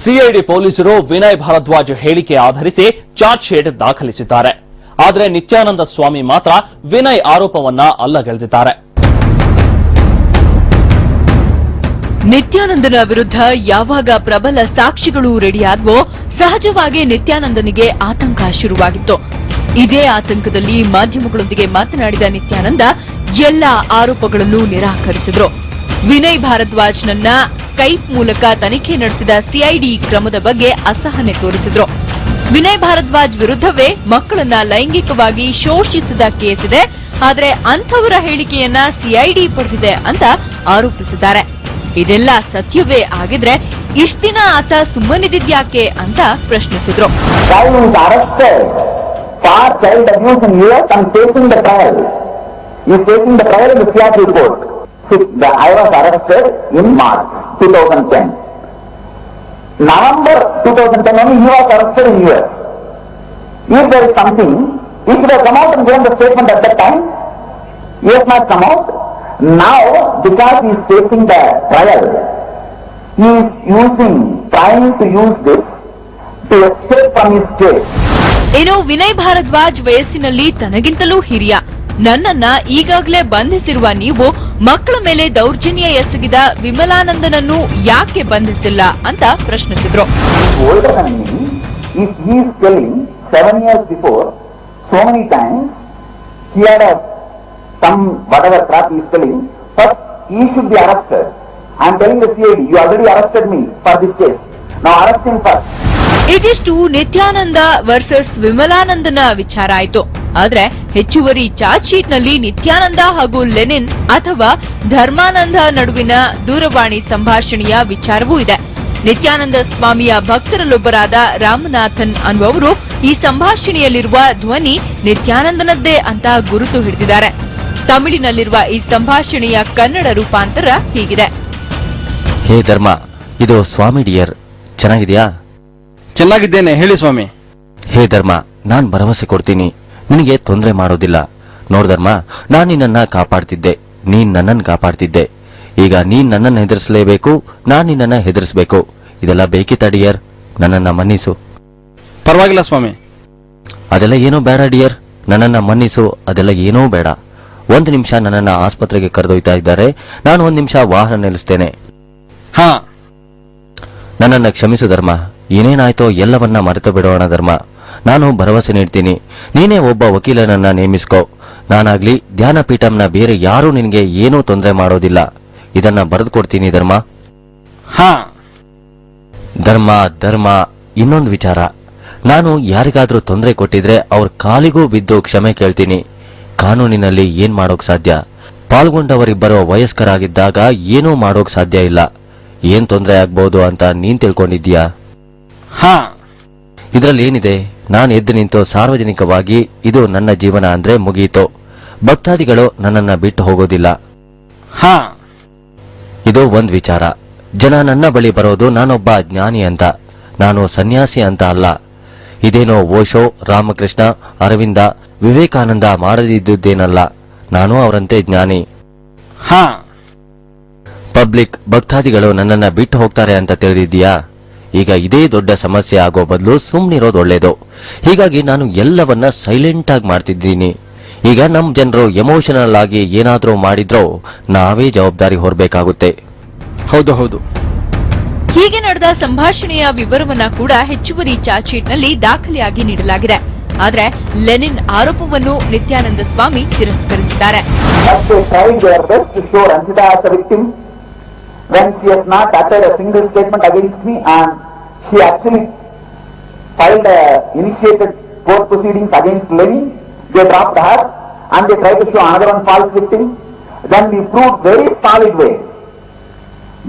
CID ಪೊಲೀಸರು ವಿನಯ್ ಭಾರದ್ವಾಜ್ ಹೇಳಿಕೆ ಆಧರಿಸಿ ಚಾರ್ಜ್ ಶೀಟ್ ದಾಖಲಿಸಿದ್ದಾರೆ. ಆದರೆ ನಿತ್ಯಾನಂದ ಸ್ವಾಮಿ ಮಾತ್ರ ವಿನಯ್ ಆರೋಪವನ್ನ ಅಲ್ಲಗಳೆದಿದ್ದಾರೆ. ನಿತ್ಯಾನಂದನ ವಿರುದ್ಧ ಯಾವಾಗ ಪ್ರಬಲ ಸಾಕ್ಷಿಗಳು ರೆಡಿಯಾದವೋ ಸಹಜವಾಗಿ ನಿತ್ಯಾನಂದನಿಗೆ ಆತಂಕ ಶುರುವಾಗಿತ್ತು. ಇದೇ ಆತಂಕದಲ್ಲಿ ಮಾಧ್ಯಮಗಳೊಂದಿಗೆ ಮಾತನಾಡಿದ ನಿತ್ಯಾನಂದ ಎಲ್ಲಾ ಆರೋಪಗಳನ್ನು ನಿರಾಕರಿಸಿದ್ರು. ವಿನಯ್ ಭಾರದ್ವಾಜ್ನನ್ನ ಸ್ಕೈಪ್ ಮೂಲಕ ತನಿಖೆ ನಡೆಸಿದ ಸಿಐಡಿ ಕ್ರಮದ ಬಗ್ಗೆ ಅಸಹನೆ ತೋರಿಸಿದ್ರು. ವಿನಯ್ ಭಾರದ್ವಾಜ್ ವಿರುದ್ಧವೇ ಮಕ್ಕಳನ್ನ ಲೈಂಗಿಕವಾಗಿ ಶೋಷಿಸಿದ ಕೇಸ್ ಇದೆ, ಆದರೆ ಅಂಥವರ ಹೇಳಿಕೆಯನ್ನ ಸಿಐಡಿ ಪಡೆದಿದೆ ಅಂತ ಆರೋಪಿಸಿದ್ದಾರೆ. ಇದೆಲ್ಲ ಸತ್ಯವೇ ಆಗಿದ್ರೆ ಇಷ್ಟ ದಿನ ಆತ ಸುಮ್ಮನಿದ್ಯಾಕೆ ಅಂತ ಪ್ರಶ್ನಿಸಿದ್ರು. I was arrested in March 2010. November 2010 only he was arrested in US. If there is something, he should have come out and given the statement at that time. He has not come out. Now, because he is facing the trial, he is trying to use this to escape from his case. ಇನ್ನು ವಿನಯ್ ಭಾರದ್ವಾಜ್ ವಯಸ್ಸಿನಲ್ಲಿ ತನಗಿಂತಲೂ ಹಿರಿಯ. ನನ್ನನ್ನ ಈಗಾಗಲೇ ಬಂಧಿಸಿರುವ ನೀವು ಮಕ್ಕಳ ಮೇಲೆ ದೌರ್ಜನ್ಯ ಎಸಗಿದ ವಿಮಲಾನಂದನನ್ನು ಯಾಕೆ ಬಂಧಿಸಿಲ್ಲ ಅಂತ ಪ್ರಶ್ನಿಸಿದ್ರು. If he is telling 7 years before, so many times he had some whatever crap he is telling, first he should be arrested. I am telling the CID, you already arrested me for this case. Now arrest him first. ಇದಿಷ್ಟು Nithyananda versus ವಿಮಲಾನಂದನ ವಿಚಾರ ಆಯಿತು. ಆದ್ರೆ ಹೆಚ್ಚುವರಿ charge sheet ನಲ್ಲಿ ನಿತ್ಯಾನಂದ ಹಾಗೂ Lenin ಅಥವಾ ಧರ್ಮಾನಂದ ನಡುವಿನ ದೂರವಾಣಿ ಸಂಭಾಷಣೆಯ ವಿಚಾರವೂ ಇದೆ. ನಿತ್ಯಾನಂದ ಸ್ವಾಮಿಯ ಭಕ್ತರಲ್ಲೊಬ್ಬರಾದ ರಾಮನಾಥನ್ ಅನ್ನುವರು ಈ ಸಂಭಾಷಣೆಯಲ್ಲಿರುವ ಧ್ವನಿ ನಿತ್ಯಾನಂದನದ್ದೇ ಅಂತ ಗುರುತು ಹಿಡಿದಿದ್ದಾರೆ. ತಮಿಳಿನಲ್ಲಿರುವ ಈ ಸಂಭಾಷಣೆಯ ಕನ್ನಡ ರೂಪಾಂತರ ಹೀಗಿದೆ. ಹೇ ಧರ್ಮ, ಇದು ಸ್ವಾಮಿ ಡಿಯರ್, ಚೆನ್ನಾಗಿದೆಯಾ? ಚೆನ್ನಾಗಿದ್ದೇನೆ, ಹೇಳಿ ಸ್ವಾಮಿ. ಹೇ ಧರ್ಮ, ನಾನ್ ಭರವಸೆ ಕೊಡ್ತೀನಿ, ನಿನಗೆ ತೊಂದರೆ ಮಾಡೋದಿಲ್ಲ. ನೋಡ್ ಧರ್ಮ, ನಾನ್ ನಿನ್ನನ್ನ ಕಾಪಾಡ್ತಿದ್ದೆ, ನೀನ್ ನನ್ನನ್ನು ಕಾಪಾಡ್ತಿದ್ದೆ. ಈಗ ನೀನ್ ನನ್ನನ್ನು ಹೆದರಿಸಲೇಬೇಕು, ನಾನ್ ನಿನ್ನನ್ನ ಹೆದರಿಸಬೇಕು. ಇದೆಲ್ಲ ಬೇಕಿತ್ತ ಡಿಯರ್? ನನ್ನನ್ನ ಮನ್ನಿಸು. ಪರವಾಗಿಲ್ಲ ಸ್ವಾಮಿ. ಅದೆಲ್ಲ ಏನೋ ಬೇಡ ಡಿಯರ್, ನನ್ನನ್ನ ಮನ್ನಿಸು. ಅದೆಲ್ಲ ಏನೋ ಬೇಡ. 1 ನಿಮಿಷ ನನ್ನನ್ನ ಆಸ್ಪತ್ರೆಗೆ ಕರೆದೊಯ್ತಾ ಇದ್ದಾರೆ, ನಾನು 1 ನಿಮಿಷ ವಾಹನ ನಿಲ್ಲಿಸ್ತೇನೆ. ಹಾ, ನನ್ನನ್ನ ಕ್ಷಮಿಸು ಧರ್ಮ. ಏನೇನಾಯ್ತೋ ಎಲ್ಲವನ್ನ ಮರೆತು ಬಿಡೋಣ ಧರ್ಮ. ನಾನು ಭರವಸೆ ನೀಡ್ತೀನಿ, ನೀನೇ ಒಬ್ಬ ವಕೀಲನನ್ನ ನೇಮಿಸ್ಕೋ. ನಾನಾಗ್ಲಿ ಧ್ಯಾನಪೀಠಂನ ಬೇರೆ ಯಾರೂ ನಿನಗೆ ಏನೂ ತೊಂದರೆ ಮಾಡೋದಿಲ್ಲ. ಇದನ್ನ ಬರೆದು ಕೊಡ್ತೀನಿ ಧರ್ಮ. ಹಾ ಧರ್ಮ ಧರ್ಮ, ಇನ್ನೊಂದು ವಿಚಾರ. ನಾನು ಯಾರಿಗಾದ್ರೂ ತೊಂದರೆ ಕೊಟ್ಟಿದ್ರೆ ಅವ್ರ ಕಾಲಿಗೂ ಬಿದ್ದು ಕ್ಷಮೆ ಕೇಳ್ತೀನಿ. ಕಾನೂನಿನಲ್ಲಿ ಏನ್ ಮಾಡೋಕ್ ಸಾಧ್ಯ? ಪಾಲ್ಗೊಂಡವರಿಬ್ಬರು ವಯಸ್ಕರಾಗಿದ್ದಾಗ ಏನೂ ಮಾಡೋಕ್ ಸಾಧ್ಯ ಇಲ್ಲ. ಏನ್ ತೊಂದರೆ ಆಗ್ಬಹುದು ಅಂತ ನೀನ್ ತಿಳ್ಕೊಂಡಿದ್ಯಾ? ಹಾ, ಇದ್ರಲ್ಲಿ ಏನಿದೆ? ನಾನು ಎದ್ದು ನಿಂತು ಸಾರ್ವಜನಿಕವಾಗಿ ಇದು ನನ್ನ ಜೀವನ ಅಂದ್ರೆ ಮುಗಿಯಿತು. ಭಕ್ತಾದಿಗಳು ನನ್ನನ್ನ ಬಿಟ್ಟು ಹೋಗೋದಿಲ್ಲ. ಹಾ, ಇದು ಒಂದ್ ವಿಚಾರ. ಜನ ನನ್ನ ಬಳಿ ಬರೋದು ನಾನೊಬ್ಬ ಜ್ಞಾನಿ ಅಂತ, ನಾನು ಸನ್ಯಾಸಿ ಅಂತ ಅಲ್ಲ. ಇದೇನೋ ಓಶೋ, ರಾಮಕೃಷ್ಣ, ಅರವಿಂದ, ವಿವೇಕಾನಂದ ಮಾಡದಿದ್ದುದೇನಲ್ಲ. ನಾನು ಅವರಂತೆ ಜ್ಞಾನಿ. ಹಾ, ಪಬ್ಲಿಕ್ ಭಕ್ತಾದಿಗಳು ನನ್ನನ್ನ ಬಿಟ್ಟು ಹೋಗ್ತಾರೆ ಅಂತ ತಿಳಿದಿದ್ಯಾ? ಈಗ ಇದೇ ದೊಡ್ಡ ಸಮಸ್ಯೆ ಆಗೋ ಬದಲು ಸುಮ್ನಿರೋದು ಒಳ್ಳೇದು. ಹೀಗಾಗಿ ನಾನು ಎಲ್ಲವನ್ನ ಸೈಲೆಂಟ್ ಆಗಿ ಮಾಡ್ತಿದ್ದೀನಿ. ಈಗ ನಮ್ ಜನರು ಎಮೋಷನಲ್ ಆಗಿ ಏನಾದ್ರೂ ಮಾಡಿದ್ರೋ ನಾವೇ ಜವಾಬ್ದಾರಿ ಹೊರಬೇಕಾಗುತ್ತೆ. ಹೌದು ಹೌದು. ಹೀಗೆ ನಡೆದ ಸಂಭಾಷಣೆಯ ವಿವರವನ್ನ ಕೂಡ ಹೆಚ್ಚುವರಿ ಚಾರ್ಜ್ ಶೀಟ್ನಲ್ಲಿ ದಾಖಲೆಯಾಗಿ ನೀಡಲಾಗಿದೆ. ಆದ್ರೆ ಲೆನಿನ್ ಆರೋಪವನ್ನು ನಿತ್ಯಾನಂದ ಸ್ವಾಮಿ ತಿರಸ್ಕರಿಸಿದ್ದಾರೆ. When she has not uttered a single statement against me and she actually initiated court proceedings against Lenin, they dropped her and they tried to show another one false victim. Then we proved very solid way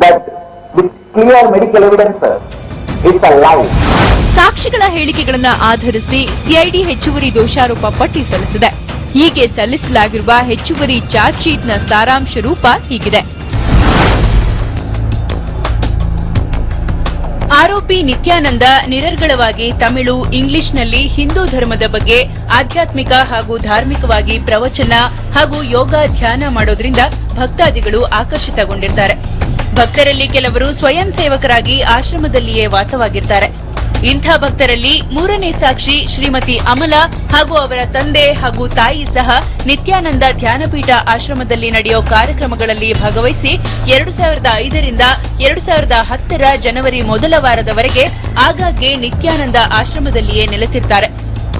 that with clear medical evidences it's a lie. ಸಾಕ್ಷಿಗಳ ಹೇಳಿಕೆಗಳನ್ನ ಆಧರಿಸಿ CID ಹೆಚ್ಚುವರಿ ದೋಷಾರೋಪ ಪಟ್ಟಿ ಸಲ್ಲಿಸಿದೆ. ಹೀಗೆ ಸಲ್ಲಿಸಲಾಗಿರುವ ಹೆಚ್ಚುವರಿ charge ಶೀಟ್ನ ಸಾರಾಂಶ ರೂಪ ಹೀಗಿದೆ. ಆರೋಪಿ ನಿತ್ಯಾನಂದ ನಿರರ್ಗಳವಾಗಿ ತಮಿಳು, ಇಂಗ್ಲಿಷ್ನಲ್ಲಿ ಹಿಂದೂ ಧರ್ಮದ ಬಗ್ಗೆ ಆಧ್ಯಾತ್ಮಿಕ ಹಾಗೂ ಧಾರ್ಮಿಕವಾಗಿ ಪ್ರವಚನ ಹಾಗೂ ಯೋಗ ಧ್ಯಾನ ಮಾಡೋದ್ರಿಂದ ಭಕ್ತಾದಿಗಳು ಆಕರ್ಷಿತಗೊಂಡಿರ್ತಾರೆ. ಭಕ್ತರಲ್ಲಿ ಕೆಲವರು ಸ್ವಯಂ ಸೇವಕರಾಗಿ ಆಶ್ರಮದಲ್ಲಿಯೇ ವಾಸವಾಗಿರ್ತಾರೆ. ಇಂಥ ಭಕ್ತರಲ್ಲಿ ಮೂರನೇ ಸಾಕ್ಷಿ ಶ್ರೀಮತಿ ಅಮಲಾ ಹಾಗೂ ಅವರ ತಂದೆ ಹಾಗೂ ತಾಯಿ ಸಹ ನಿತ್ಯಾನಂದ ಧ್ಯಾನಪೀಠ ಆಶ್ರಮದಲ್ಲಿ ನಡೆಯೋ ಕಾರ್ಯಕ್ರಮಗಳಲ್ಲಿ ಭಾಗವಹಿಸಿ 2005 ರಿಂದ 2010 ಜನವರಿ ಮೊದಲ ವಾರದವರೆಗೆ ಆಗಾಗ್ಗೆ ನಿತ್ಯಾನಂದ ಆಶ್ರಮದಲ್ಲಿಯೇ ನೆಲೆಸಿರ್ತಾರೆ.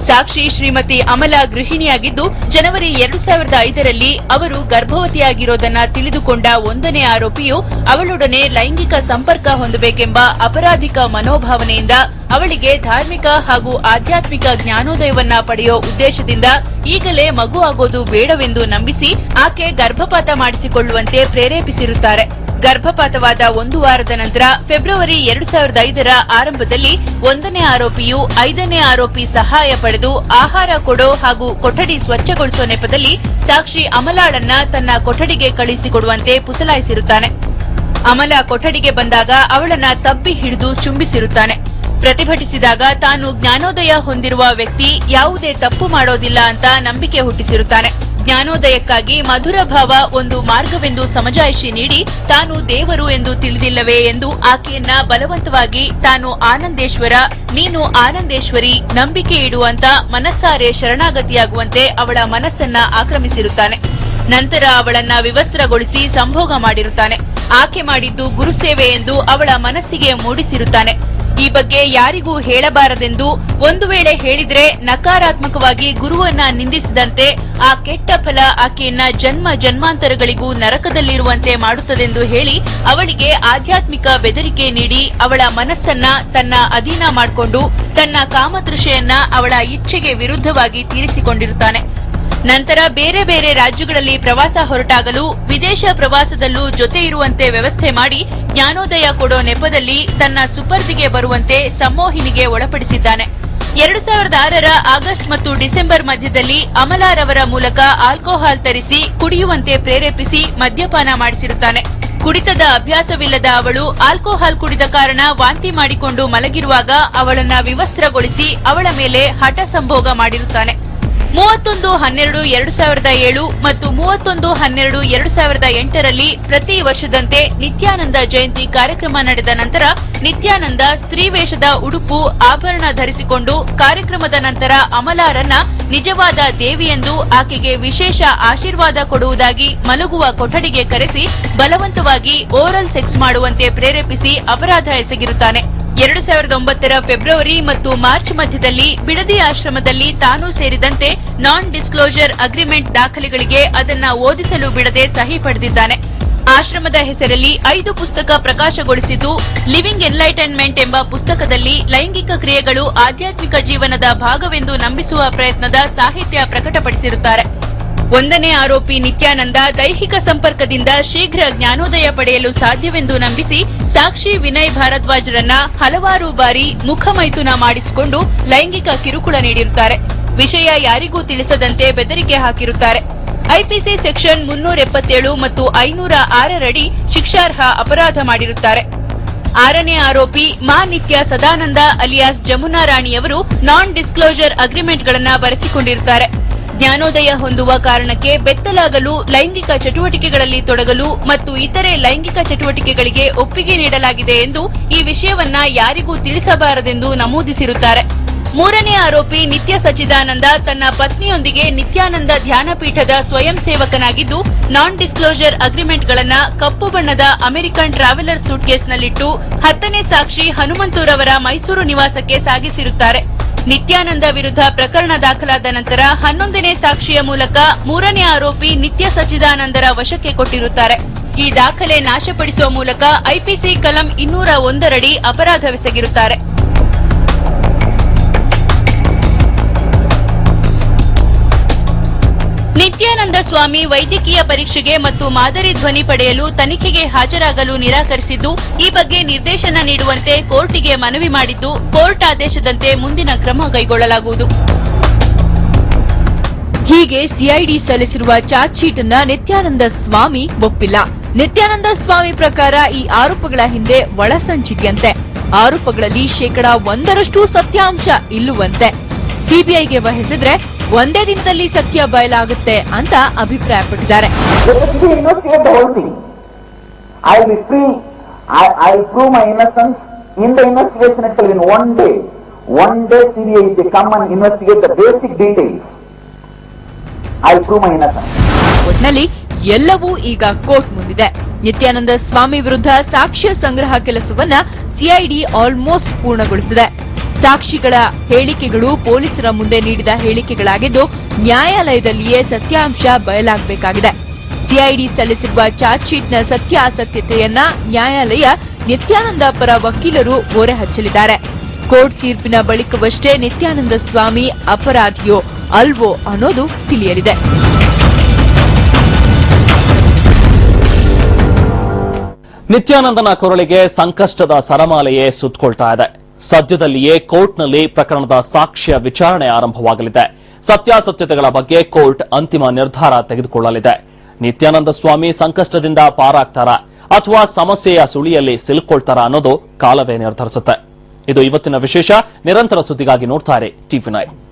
ಸಾಕ್ಷಿ ಶ್ರೀಮತಿ ಅಮಲಾ ಗೃಹಿಣಿಯಾಗಿದ್ದು ಜನವರಿ 2005ರಲ್ಲಿ ಅವರು ಗರ್ಭವತಿಯಾಗಿರೋದನ್ನ ತಿಳಿದುಕೊಂಡ 1ನೇ ಆರೋಪಿಯು ಅವಳೊಡನೆ ಲೈಂಗಿಕ ಸಂಪರ್ಕ ಹೊಂದಬೇಕೆಂಬ ಅಪರಾಧಿಕ ಮನೋಭಾವನೆಯಿಂದ ಅವಳಿಗೆ ಧಾರ್ಮಿಕ ಹಾಗೂ ಆಧ್ಯಾತ್ಮಿಕ ಜ್ಞಾನೋದಯವನ್ನ ಪಡೆಯೋ ಉದ್ದೇಶದಿಂದ ಈಗಲೇ ಮಗು ಆಗೋದು ಬೇಡವೆಂದು ನಂಬಿಸಿ ಆಕೆ ಗರ್ಭಪಾತ ಮಾಡಿಸಿಕೊಳ್ಳುವಂತೆ ಪ್ರೇರೇಪಿಸಿರುತ್ತಾರೆ. ಗರ್ಭಪಾತವಾದ 1 ವಾರದ ನಂತರ ಫೆಬ್ರವರಿ 2005ರ ಆರಂಭದಲ್ಲಿ 1ನೇ ಆರೋಪಿಯು 5ನೇ ಆರೋಪಿ ಸಹಾಯ ಪಡೆದು ಆಹಾರ ಕೊಡೋ ಹಾಗೂ ಕೊಠಡಿ ಸ್ವಚ್ಛಗೊಳಿಸುವ ನೆಪದಲ್ಲಿ ಸಾಕ್ಷಿ ಅಮಲಾಳನ್ನ ತನ್ನ ಕೊಠಡಿಗೆ ಕಳುಹಿಸಿಕೊಡುವಂತೆ ಪುಸಲಾಯಿಸಿರುತ್ತಾನೆ. ಅಮಲಾ ಕೊಠಡಿಗೆ ಬಂದಾಗ ಅವಳನ್ನ ತಬ್ಬಿ ಹಿಡಿದು ಚುಂಬಿಸಿರುತ್ತಾನೆ. ಪ್ರತಿಭಟಿಸಿದಾಗ ತಾನು ಜ್ಞಾನೋದಯ ಹೊಂದಿರುವ ವ್ಯಕ್ತಿ ಯಾವುದೇ ತಪ್ಪು ಮಾಡೋದಿಲ್ಲ ಅಂತ ನಂಬಿಕೆ ಹುಟ್ಟಿಸಿರುತ್ತಾನೆ. ಜ್ಞಾನೋದಯಕ್ಕಾಗಿ ಮಧುರ ಭಾವ ಒಂದು ಮಾರ್ಗವೆಂದು ಸಮಜಾಯಿಷಿ ನೀಡಿ ತಾನು ದೇವರು ಎಂದು ತಿಳಿದಿಲ್ಲವೇ ಎಂದು ಆಕೆಯನ್ನ ಬಲವಂತವಾಗಿ ತಾನು ಆನಂದೇಶ್ವರ, ನೀನು ಆನಂದೇಶ್ವರಿ, ನಂಬಿಕೆ ಇಡುವಂತ ಮನಸ್ಸಾರೆ ಶರಣಾಗತಿಯಾಗುವಂತೆ ಅವಳ ಮನಸ್ಸನ್ನ ಆಕ್ರಮಿಸಿರುತ್ತಾನೆ. ನಂತರ ಅವಳನ್ನ ವಿವಸ್ತ್ರಗೊಳಿಸಿ ಸಂಭೋಗ ಮಾಡಿರುತ್ತಾನೆ. ಆಕೆ ಮಾಡಿದ್ದು ಗುರುಸೇವೆ ಎಂದು ಅವಳ ಮನಸ್ಸಿಗೆ ಮೂಡಿಸಿರುತ್ತಾನೆ. ಈ ಬಗ್ಗೆ ಯಾರಿಗೂ ಹೇಳಬಾರದೆಂದು, ಒಂದು ವೇಳೆ ಹೇಳಿದ್ರೆ ನಕಾರಾತ್ಮಕವಾಗಿ ಗುರುವನ್ನ ನಿಂದಿಸಿದಂತೆ ಆ ಕೆಟ್ಟ ಫಲ ಆಕೆಯನ್ನ ಜನ್ಮ ಜನ್ಮಾಂತರಗಳಿಗೂ ನರಕದಲ್ಲಿರುವಂತೆ ಮಾಡುತ್ತದೆಂದು ಹೇಳಿ ಅವಳಿಗೆ ಆಧ್ಯಾತ್ಮಿಕ ಬೆದರಿಕೆ ನೀಡಿ ಅವಳ ಮನಸ್ಸನ್ನ ತನ್ನ ಅಧೀನ ಮಾಡಿಕೊಂಡು ತನ್ನ ಕಾಮತೃಷೆಯನ್ನ ಅವಳ ಇಚ್ಛೆಗೆ ವಿರುದ್ಧವಾಗಿ ತೀರಿಸಿಕೊಂಡಿರುತ್ತಾನೆ. ನಂತರ ಬೇರೆ ಬೇರೆ ರಾಜ್ಯಗಳಲ್ಲಿ ಪ್ರವಾಸ ಹೊರಟಾಗಲು ವಿದೇಶ ಪ್ರವಾಸದಲ್ಲೂ ಜೊತೆ ಇರುವಂತೆ ವ್ಯವಸ್ಥೆ ಮಾಡಿ ಜ್ಞಾನೋದಯ ಕೊಡೋ ನೆಪದಲ್ಲಿ ತನ್ನ ಸುಪರ್ದಿಗೆ ಬರುವಂತೆ ಸಂಮೋಹಿನಿಗೆ ಒಳಪಡಿಸಿದ್ದಾನೆ. 2006ರ ಆಗಸ್ಟ್ ಮತ್ತು ಡಿಸೆಂಬರ್ ಮಧ್ಯದಲ್ಲಿ ಅಮಲಾರವರ ಮೂಲಕ ಆಲ್ಕೋಹಾಲ್ ತರಿಸಿ ಕುಡಿಯುವಂತೆ ಪ್ರೇರೇಪಿಸಿ ಮದ್ಯಪಾನ ಮಾಡಿಸಿರುತ್ತಾನೆ. ಕುಡಿತದ ಅಭ್ಯಾಸವಿಲ್ಲದ ಅವಳು ಆಲ್ಕೋಹಾಲ್ ಕುಡಿದ ಕಾರಣ ವಾಂತಿ ಮಾಡಿಕೊಂಡು ಮಲಗಿರುವಾಗ ಅವಳನ್ನ ವಿವಸ್ತ್ರಗೊಳಿಸಿ ಅವಳ ಮೇಲೆ ಹಠ ಸಂಭೋಗ ಮಾಡಿರುತ್ತಾನೆ. 31/12/2007 ಮತ್ತು 31/12/2008ರಲ್ಲಿ ಪ್ರತಿ ವರ್ಷದಂತೆ ನಿತ್ಯಾನಂದ ಜಯಂತಿ ಕಾರ್ಯಕ್ರಮ ನಡೆದ ನಂತರ ನಿತ್ಯಾನಂದ ಸ್ತ್ರೀ ವೇಷದ ಉಡುಪು ಆಭರಣ ಧರಿಸಿಕೊಂಡು ಕಾರ್ಯಕ್ರಮದ ನಂತರ ಅಮಲಾರನ್ನ ನಿಜವಾದ ದೇವಿಯೆಂದು ಆಕೆಗೆ ವಿಶೇಷ ಆಶೀರ್ವಾದ ಕೊಡುವುದಾಗಿ ಮಲಗುವ ಕೊಠಡಿಗೆ ಕರೆಸಿ ಬಲವಂತವಾಗಿ ಓರಲ್ ಸೆಕ್ಸ್ ಮಾಡುವಂತೆ ಪ್ರೇರೇಪಿಸಿ ಅಪರಾಧ ಎಸಗಿರುತ್ತಾನೆ. 2009ರ ಫೆಬ್ರವರಿ ಮತ್ತು ಮಾರ್ಚ್ ಮಧ್ಯದಲ್ಲಿ ಬಿಡದಿ ಆಶ್ರಮದಲ್ಲಿ ತಾನೂ ಸೇರಿದಂತೆ ನಾನ್ ಡಿಸ್ಕ್ಲೋಜರ್ ಅಗ್ರಿಮೆಂಟ್ ದಾಖಲೆಗಳಿಗೆ ಅದನ್ನ ಓದಿಸಲು ಬಿಡದೆ ಸಹಿ ಪಡೆದಿದ್ದಾನೆ. ಆಶ್ರಮದ ಹೆಸರಲ್ಲಿ 5 ಪುಸ್ತಕ ಪ್ರಕಾಶಗೊಳಿಸಿದ್ದು ಲಿವಿಂಗ್ ಎನ್ಲೈಟನ್ಮೆಂಟ್ ಎಂಬ ಪುಸ್ತಕದಲ್ಲಿ ಲೈಂಗಿಕ ಕ್ರಿಯೆಗಳು ಆಧ್ಯಾತ್ಮಿಕ ಜೀವನದ ಭಾಗವೆಂದು ನಂಬಿಸುವ ಪ್ರಯತ್ನದ ಸಾಹಿತ್ಯ ಪ್ರಕಟಪಡಿಸಿರುತ್ತಾರೆ. 1ನೇ ಆರೋಪಿ ನಿತ್ಯಾನಂದ ದೈಹಿಕ ಸಂಪರ್ಕದಿಂದ ಶೀಘ್ರ ಜ್ಞಾನೋದಯ ಪಡೆಯಲು ಸಾಧ್ಯವೆಂದು ನಂಬಿಸಿ ಸಾಕ್ಷಿ ವಿನಯ್ ಭಾರದ್ವಾಜ್ರನ್ನ ಹಲವಾರು ಬಾರಿ ಮುಖಮೈಥುನ ಮಾಡಿಸಿಕೊಂಡು ಲೈಂಗಿಕ ಕಿರುಕುಳ ನೀಡಿರುತ್ತಾರೆ. ವಿಷಯ ಯಾರಿಗೂ ತಿಳಿಸದಂತೆ ಬೆದರಿಕೆ ಹಾಕಿರುತ್ತಾರೆ. ಐಪಿಸಿ ಸೆಕ್ಷನ್ 377 ಮತ್ತು 506ರಡಿ ಶಿಕ್ಷಾರ್ಹ ಅಪರಾಧ ಮಾಡಿರುತ್ತಾರೆ. 6ನೇ ಆರೋಪಿ ಮಾ ನಿತ್ಯ ಸದಾನಂದ ಅಲಿಯಾಸ್ ಜಮುನಾ ರಾಣಿಯವರು ನಾನ್ ಡಿಸ್ಕ್ಲೋಜರ್ ಅಗ್ರಿಮೆಂಟ್ಗಳನ್ನ ಬರೆಸಿಕೊಂಡಿರುತ್ತಾರೆ. ಜ್ಞಾನೋದಯ ಹೊಂದುವ ಕಾರಣಕ್ಕೆ ಬೆತ್ತಲಾಗಲು, ಲೈಂಗಿಕ ಚಟುವಟಿಕೆಗಳಲ್ಲಿ ತೊಡಗಲು ಮತ್ತು ಇತರೆ ಲೈಂಗಿಕ ಚಟುವಟಿಕೆಗಳಿಗೆ ಒಪ್ಪಿಗೆ ನೀಡಲಾಗಿದೆ ಎಂದು ಈ ವಿಷಯವನ್ನ ಯಾರಿಗೂ ತಿಳಿಸಬಾರದೆಂದು ನಮೂದಿಸಿರುತ್ತಾರೆ. 3ನೇ ಆರೋಪಿ ನಿತ್ಯ ಸಚ್ಚಿದಾನಂದ ತನ್ನ ಪತ್ನಿಯೊಂದಿಗೆ ನಿತ್ಯಾನಂದ ಧ್ಯಾನಪೀಠದ ಸ್ವಯಂ ಸೇವಕನಾಗಿದ್ದು ನಾನ್ ಡಿಸ್ಕ್ಲೋಜರ್ ಅಗ್ರಿಮೆಂಟ್ಗಳನ್ನ ಕಪ್ಪು ಬಣ್ಣದ ಅಮೆರಿಕನ್ ಟ್ರಾವೆಲರ್ ಸೂಟ್ಕೇಸ್ನಲ್ಲಿಟ್ಟು 10ನೇ ಸಾಕ್ಷಿ ಹನುಮಂತೂರವರ ಮೈಸೂರು ನಿವಾಸಕ್ಕೆ ಸಾಗಿಸಿರುತ್ತಾರೆ. ನಿತ್ಯಾನಂದ ವಿರುದ್ಧ ಪ್ರಕರಣ ದಾಖಲಾದ ನಂತರ 11ನೇ ಸಾಕ್ಷಿಯ ಮೂಲಕ 3ನೇ ಆರೋಪಿ ನಿತ್ಯ ಸಚ್ಚಿದಾನಂದರ ವಶಕ್ಕೆ ಕೊಟ್ಟಿರುತ್ತಾರೆ. ಈ ದಾಖಲೆ ನಾಶಪಡಿಸುವ ಮೂಲಕ ಐಪಿಸಿ ಕಲಂ 201ರಡಿ ಅಪರಾಧವೆಸಗಿರುತ್ತಾರೆ. ನಿತ್ಯಾನಂದ ಸ್ವಾಮಿ ವೈದ್ಯಕೀಯ ಪರೀಕ್ಷೆಗೆ ಮತ್ತು ಮಾದರಿ ಧ್ವನಿ ಪಡೆಯಲು ತನಿಖೆಗೆ ಹಾಜರಾಗಲು ನಿರಾಕರಿಸಿದ್ದು, ಈ ಬಗ್ಗೆ ನಿರ್ದೇಶನ ನೀಡುವಂತೆ ಕೋರ್ಟಿಗೆ ಮನವಿ ಮಾಡಿದ್ದು, ಕೋರ್ಟ್ ಆದೇಶದಂತೆ ಮುಂದಿನ ಕ್ರಮ ಕೈಗೊಳ್ಳಲಾಗುವುದು. ಹೀಗೆ ಸಿಐಡಿ ಸಲ್ಲಿಸಿರುವ ಚಾರ್ಜ್ ಶೀಟ್ ಅನ್ನ ನಿತ್ಯಾನಂದ ಸ್ವಾಮಿ ಒಪ್ಪಿಲ್ಲ. ನಿತ್ಯಾನಂದ ಸ್ವಾಮಿ ಪ್ರಕಾರ ಈ ಆರೋಪಗಳ ಹಿಂದೆ ಒಳಸಂಚಿದ್ಯಂತೆ. ಆರೋಪಗಳಲ್ಲಿ 1% ಸತ್ಯಾಂಶ ಇಲ್ಲುವಂತೆ. ಸಿಬಿಐಗೆ ವಹಿಸಿದ್ರೆ ಒಂದೇ ದಿನದಲ್ಲಿ ಸತ್ಯ ಬಯಲಾಗುತ್ತೆ ಅಂತ ಅಭಿಪ್ರಾಯಪಟ್ಟಿದ್ದಾರೆ. I will be free I prove my innocence in the investigation itself in one day. One day CBI, they come and investigate the basic details. I prove my innocence. ಒಟ್ನಲ್ಲಿ ಎಲ್ಲವೂ ಈಗ ಕೋರ್ಟ್ ಮುಂದಿದೆ. ನಿತ್ಯಾನಂದ ಸ್ವಾಮಿ ವಿರುದ್ಧ ಸಾಕ್ಷ್ಯ ಸಂಗ್ರಹ ಕೆಲಸವನ್ನ ಸಿಐಡಿ ಆಲ್ಮೋಸ್ಟ್ ಪೂರ್ಣಗೊಳಿಸಿದೆ. ಸಾಕ್ಷಿಗಳ ಹೇಳಿಕೆಗಳು ಪೊಲೀಸರ ಮುಂದೆ ನೀಡಿದ ಹೇಳಿಕೆಗಳಾಗಿದ್ದು ನ್ಯಾಯಾಲಯದಲ್ಲಿಯೇ ಸತ್ಯಾಂಶ ಬಯಲಾಗಬೇಕಾಗಿದೆ. ಸಿಐಡಿ ಸಲ್ಲಿಸಿರುವ ಚಾರ್ಜ್ ಶೀಟ್ನ ಸತ್ಯಾಸತ್ಯತೆಯನ್ನ ನ್ಯಾಯಾಲಯ ನಿತ್ಯಾನಂದ ಪರ ವಕೀಲರು ಓರೆ ಹಚ್ಚಲಿದ್ದಾರೆ. ಕೋರ್ಟ್ ತೀರ್ಪಿನ ಬಳಿಕವಷ್ಟೇ ನಿತ್ಯಾನಂದ ಸ್ವಾಮಿ ಅಪರಾಧಿಯೋ ಅಲ್ವೋ ಅನ್ನೋದು ತಿಳಿಯಲಿದೆ. ನಿತ್ಯಾನಂದನ ಕೊರಳಿಗೆ ಸಂಕಷ್ಟದ ಸರಮಾಲೆಯೇ ಸುತ್ತಕೊಳ್ತಾ ಇದೆ. ಸದ್ಯದಲ್ಲಿಯೇ ಕೋರ್ಟ್ನಲ್ಲಿ ಪ್ರಕರಣದ ಸಾಕ್ಷ್ಯ ವಿಚಾರಣೆ ಆರಂಭವಾಗಲಿದೆ. ಸತ್ಯಾಸತ್ಯತೆಗಳ ಬಗ್ಗೆ ಕೋರ್ಟ್ ಅಂತಿಮ ನಿರ್ಧಾರ ತೆಗೆದುಕೊಳ್ಳಲಿದೆ. ನಿತ್ಯಾನಂದ ಸ್ವಾಮಿ ಸಂಕಷ್ಟದಿಂದ ಪಾರಾಗ್ತಾರಾ ಅಥವಾ ಸಮಸ್ಯೆಯ ಸುಳಿಯಲ್ಲಿ ಸಿಲುಕೊಳ್ತಾರಾ ಅನ್ನೋದು ಕಾಲವೇ ನಿರ್ಧರಿಸುತ್ತೆ. ಇದು ಇವತ್ತಿನ ವಿಶೇಷ. ನಿರಂತರ ಸುದ್ದಿಗಾಗಿ ನೋಡ್ತಾರೆ TV9.